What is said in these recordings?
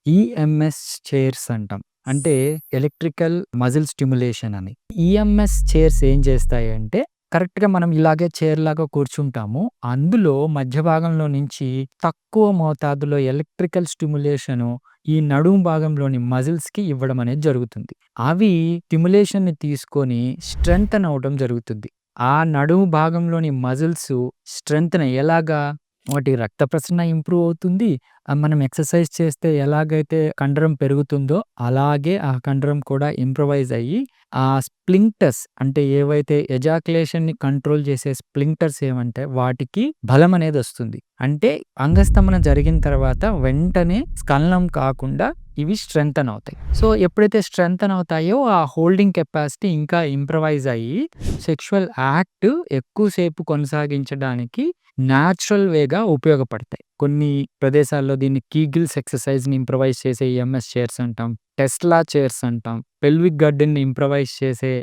EMS chairs అంటాం. అంటే electrical muscle stimulation అని. ఈఎంఎస్ చైర్స్ ఏం చేస్తాయంటే కరెక్ట్‌గా మనం ఇలాగే చైర్‌లాగా కూర్చుంటాము. అందులో మధ్య భాగంలో నుంచి తక్కువ మోతాదులో ఎలక్ట్రికల్ స్టిమ్యులేషను ఈ నడుము భాగంలోని మజిల్స్‌కి ఇవ్వడం అనేది జరుగుతుంది. అవి స్టిమ్యులేషన్‌ని తీసుకొని స్ట్రెంథెన్ అవ్వడం జరుగుతుంది. ఆ నడుము భాగంలోని మజిల్స్ స్ట్రెంథెన్ ఎలాగా? వాటి రక్త ప్రసరణ ఇంప్రూవ్ అవుతుంది. మనం ఎక్సర్సైజ్ చేస్తే ఎలాగైతే కండరం పెరుగుతుందో, అలాగే ఆ కండరం కూడా ఇంప్రొవైజ్ అయ్యి, ఆ స్ప్లింక్టర్స్ అంటే ఏవైతే ఎజాక్యులేషన్‌ని కంట్రోల్ చేసే స్ప్లింక్టర్స్ ఏమంటే వాటికి బలం అనేదొస్తుంది. అంటే అంగస్తంభన జరిగిన తర్వాత వెంటనే స్ఖలనం కాకుండా ఇవి స్ట్రెంథెన్ అవుతాయి. సో, ఎప్పుడైతే స్ట్రెంథెన్ అవుతాయో ఆ హోల్డింగ్ కెపాసిటీ ఇంకా ఇంప్రొవైజ్ అయ్యి సెక్షువల్ యాక్ట్ ఎక్కువ సేపు కొనసాగించడానికి న్యాచురల్ వేగా ఉపయోగపడతాయి. కొన్ని ప్రదేశాల్లో దీన్ని కీగిల్స్ ఎక్సర్‌సైజ్‌ని ఇంప్రొవైజ్ చేసే ఈఎంఎస్ చైర్స్ అంటాం. టెస్లా చైర్స్ అంటాం. పెల్విక్ గర్డెన్‌ని ఇంప్రొవైజ్ చేసే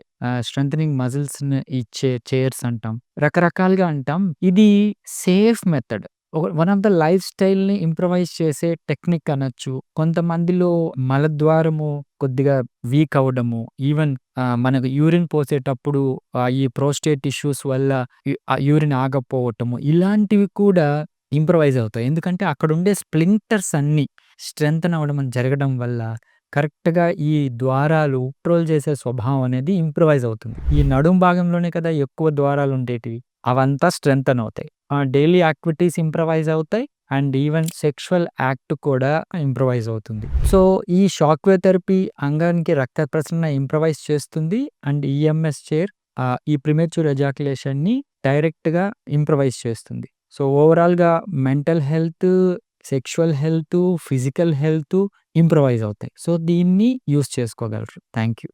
స్ట్రెంథెనింగ్ మజిల్స్‌ని ఇచ్చే చైర్స్ అంటాం. రకరకాలుగా అంటాం. ఇది safe method. One of the life స్టైల్‌ని ఇంప్రొవైజ్ చేసే టెక్నిక్ అనొచ్చు. కొంతమందిలో మలద్వారము కొద్దిగా వీక్ అవ్వడము, ఈవెన్ మనకు యూరిన్ పోసేటప్పుడు ఈ ప్రోస్టేట్ ఇష్యూస్ వల్ల యూరిన్ ఆగకపోవటము, ఇలాంటివి కూడా ఇంప్రొవైజ్ అవుతాయి. ఎందుకంటే అక్కడుండే స్ప్లింక్టర్స్ అన్నీ స్ట్రెంథెన్ అవ్వడం జరగడం వల్ల కరెక్ట్‌గా ఈ ద్వారాలు కంట్రోల్ చేసే స్వభావం అనేది ఇంప్రొవైజ్ అవుతుంది. ఈ నడుము భాగంలోనే కదా ఎక్కువ ద్వారాలుండేటివి. అవంతా స్ట్రెంథెన్ అవుతాయి. డైలీ యాక్టివిటీస్ ఇంప్రొవైజ్ అవుతాయి. అండ్ ఈవెన్ సెక్షువల్ యాక్ట్ కూడా ఇంప్రొవైజ్ అవుతుంది. సో, ఈ షాక్ వేవ్ థెరపీ అంగానికి రక్త ప్రసరణ ఇంప్రొవైజ్ చేస్తుంది. అండ్ ఈఎంఎస్ చైర్ ఈ ప్రిమేచ్యూర్ ఎజాక్యులేషన్‌ని డైరెక్ట్‌గా ఇంప్రొవైజ్ చేస్తుంది. సో, ఓవరాల్‌గా mental health, sexual health, physical health improvise అవుతాయి. సో, దీన్ని యూజ్ చేసుకోగలరు. Thank you.